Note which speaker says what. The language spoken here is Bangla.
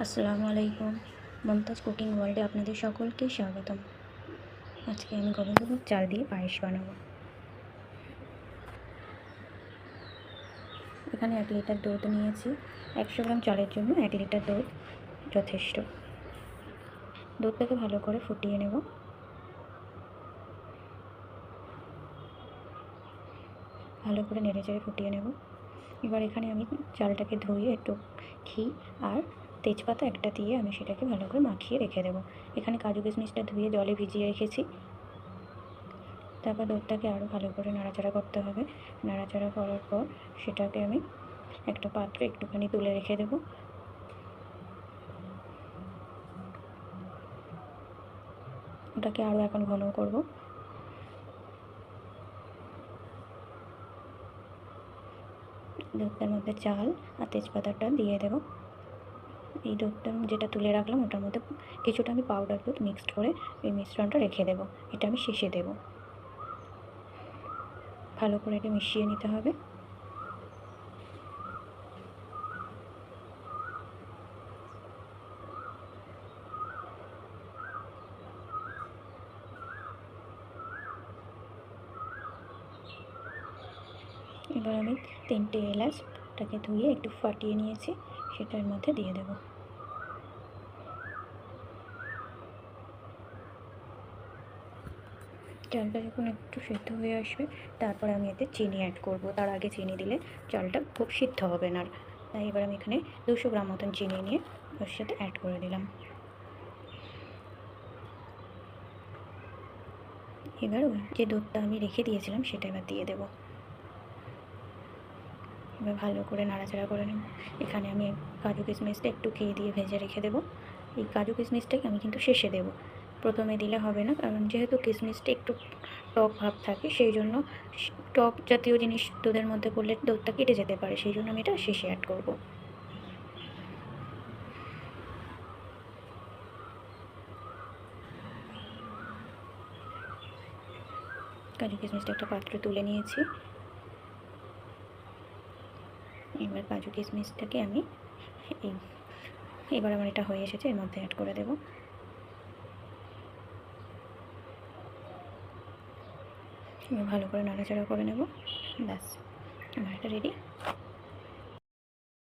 Speaker 1: আসসালামু আলাইকুম। মমতাজ কুকিং ওয়ার্ল্ডে আপনাদের সকলকে স্বাগতম। আজকে আমি গোবিন্দভোগ চাল দিয়ে পায়েস বানাবো। এখানে 1 লিটার দুধ নিয়েছি। 100 গ্রাম চালের জন্য 1 লিটার দুধ যথেষ্ট। দুধটাকে ভালো করে ফুটিয়ে নেব। ভালো করে নেড়েচেড়ে ফুটিয়ে নেব। এবার এখানে আমি চালটাকে ধুয়ে একটু ঘি আর তেজপাতা একটা দিয়ে আমি সেটাকে ভালো করে মাখিয়ে রেখে দেবো। এখানে কাজু কিশমিশটা ধুয়ে জলে ভিজিয়ে রেখেছি। তারপর দুধটাকে আরও ভালো করে নাড়াচাড়া করতে হবে। নাড়াচাড়া করার পর সেটাকে আমি একটা পাত্রে একটুখানি তুলে রেখে দেব। ওটাকে আরও এখন ঘন করব। দুধটার মধ্যে চাল আর তেজপাতাটা দিয়ে দেব। এই দুধটা যেটা তুলে রাখলাম ওটার মধ্যে কিছুটা আমি পাউডার দুধ মিক্সড করে এই মিশ্রণটা রেখে দেব। এটা আমি শেষে দেব। ভালো করে এটা মিশিয়ে নিতে হবে। এবার আমি 3টে এলাচটাকে ধুয়ে একটু ফাটিয়ে নিয়েছি, সেটার মধ্যে দিয়ে দেব। চালটা যখন একটু সেদ্ধ হয়ে আসবে তারপর আমি এতে চিনি অ্যাড করব। তার আগে চিনি দিলে চালটা খুব সিদ্ধ হবে না। তাই এবার আমি এখানে 200 গ্রাম মতন চিনি নিয়ে ওর সাথে অ্যাড করে দিলাম। এবার ওই যে দুধটা আমি রেখে দিয়েছিলাম সেটা এবার দিয়ে দেব। এবার ভালো করে নাড়াচাড়া করে নেব। এখানে আমি কাজু কিশমিশটা একটু ঘি দিয়ে ভেজে রেখে দেবো। এই কাজু কিশমিশটাকে আমি কিন্তু শেষে দেবো, প্রথমে দিলে হবে না, কারণ যেহেতু কিশমিশটা একটু টক ভাব থাকে সেই জন্য টক জাতীয় জিনিস দুধের মধ্যে পড়লে দুধটা কেটে যেতে পারে, সেই জন্য আমি এটা শেষে অ্যাড করব। কাজু কিশমিশটা একটা পাত্রে তুলে নিয়েছি। এবার কাজু কিশমিশটাকে আমি এবার আমার এটা হয়ে এসেছে, এর মধ্যে অ্যাড করে দেব। এবার ভালো করে নাড়াচাড়া করে নেব। ব্যাস, আমার এটা রেডি।